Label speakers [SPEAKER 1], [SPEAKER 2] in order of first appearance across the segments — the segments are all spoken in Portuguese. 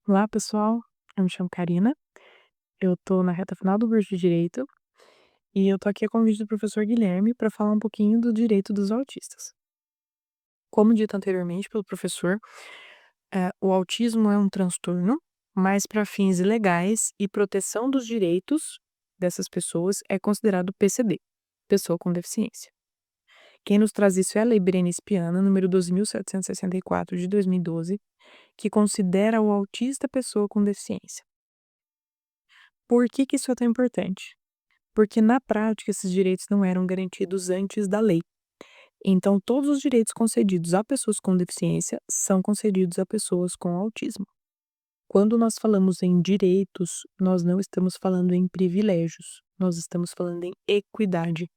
[SPEAKER 1] Olá, pessoal. Eu me chamo Karina, eu tô na reta final do curso de Direito e eu tô aqui a convite do professor Guilherme para falar um pouquinho do direito dos autistas. Como dito anteriormente pelo professor, o autismo é um transtorno, mas para fins legais e proteção dos direitos dessas pessoas é considerado PCD, pessoa com deficiência. Quem nos traz isso é a Lei Berenice Piana, número 12.764 de 2012, que considera o autista pessoa com deficiência. Por que isso é tão importante? Porque na prática esses direitos não eram garantidos antes da lei. Então, todos os direitos concedidos a pessoas com deficiência são concedidos a pessoas com autismo. Quando nós falamos em direitos, nós não estamos falando em privilégios, nós estamos falando em equidade.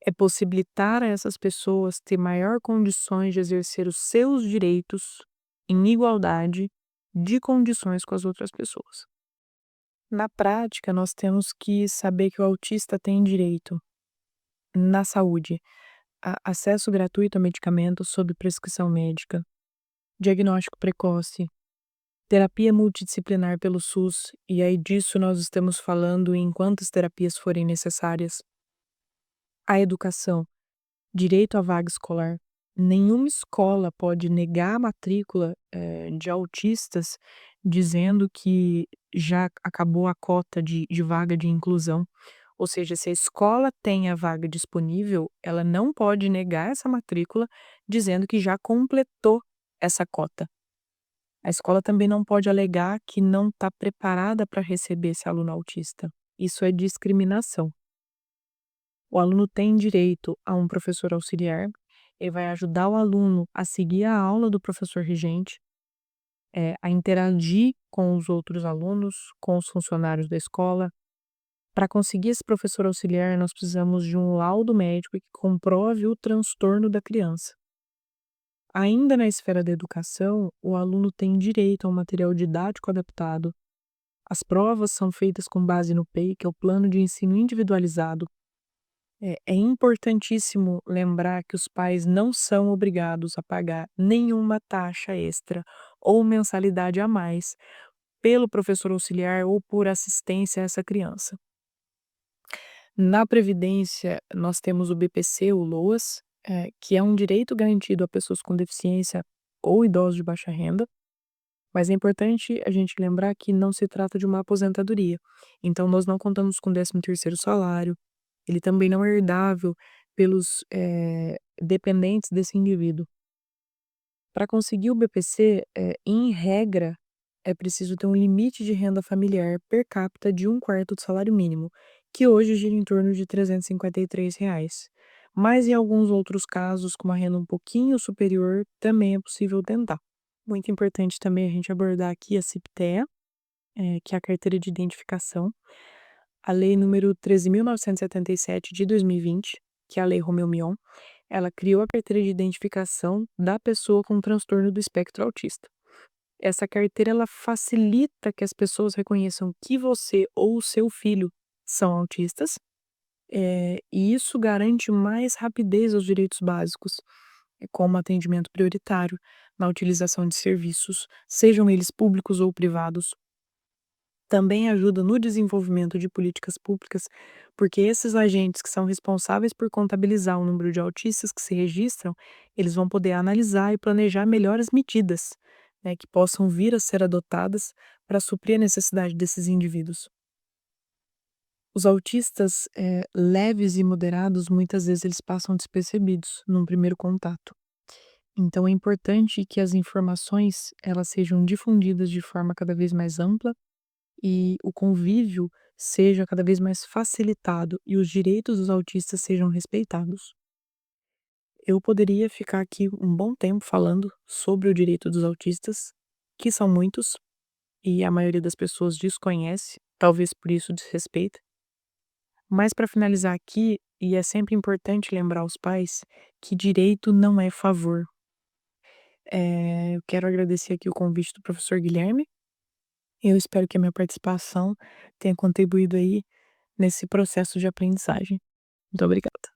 [SPEAKER 1] É possibilitar a essas pessoas ter maior condições de exercer os seus direitos em igualdade de condições com as outras pessoas. Na prática, nós temos que saber que o autista tem direito na saúde a acesso gratuito a medicamentos sob prescrição médica, diagnóstico precoce, terapia multidisciplinar pelo SUS, e aí disso nós estamos falando em quantas terapias forem necessárias, a educação, direito à vaga escolar. Nenhuma escola pode negar a matrícula, de autistas, dizendo que já acabou a cota de vaga de inclusão. Ou seja, se a escola tem a vaga disponível, ela não pode negar essa matrícula, dizendo que já completou essa cota. A escola também não pode alegar que não está preparada para receber esse aluno autista. Isso é discriminação. O aluno tem direito a um professor auxiliar, ele vai ajudar o aluno a seguir a aula do professor regente, a interagir com os outros alunos, com os funcionários da escola. Para conseguir esse professor auxiliar, nós precisamos de um laudo médico que comprove o transtorno da criança. Ainda na esfera da educação, o aluno tem direito a um material didático adaptado. As provas são feitas com base no PEI, que é o Plano de Ensino Individualizado. É importantíssimo lembrar que os pais não são obrigados a pagar nenhuma taxa extra ou mensalidade a mais pelo professor auxiliar ou por assistência a essa criança. Na Previdência, nós temos o BPC, o LOAS, que é um direito garantido a pessoas com deficiência ou idosos de baixa renda, mas é importante a gente lembrar que não se trata de uma aposentadoria. Então, nós não contamos com 13º salário, ele também não é herdável pelos dependentes desse indivíduo. Para conseguir o BPC, em regra, é preciso ter um limite de renda familiar per capita de 1/4 do salário mínimo, que hoje gira em torno de R$ 353. Mas em alguns outros casos, com uma renda um pouquinho superior, também é possível tentar. Muito importante também a gente abordar aqui a CIPTEA, que é a carteira de identificação, a lei número 13.977 de 2020, que é a lei Romeu-Mion, ela criou a carteira de identificação da pessoa com transtorno do espectro autista. Essa carteira ela facilita que as pessoas reconheçam que você ou o seu filho são autistas, e isso garante mais rapidez aos direitos básicos, como atendimento prioritário na utilização de serviços, sejam eles públicos ou privados. Também ajuda no desenvolvimento de políticas públicas, porque esses agentes que são responsáveis por contabilizar o número de autistas que se registram, eles vão poder analisar e planejar melhor as medidas, né, que possam vir a ser adotadas para suprir a necessidade desses indivíduos. Os autistas, leves e moderados, muitas vezes eles passam despercebidos num primeiro contato. Então é importante que as informações, elas sejam difundidas de forma cada vez mais ampla e o convívio seja cada vez mais facilitado e os direitos dos autistas sejam respeitados. Eu poderia ficar aqui um bom tempo falando sobre o direito dos autistas, que são muitos e a maioria das pessoas desconhece, talvez por isso desrespeita. Mas para finalizar aqui, e é sempre importante lembrar os pais que direito não é favor. Eu quero agradecer aqui o convite do professor Guilherme. Eu espero que a minha participação tenha contribuído aí nesse processo de aprendizagem. Muito obrigada.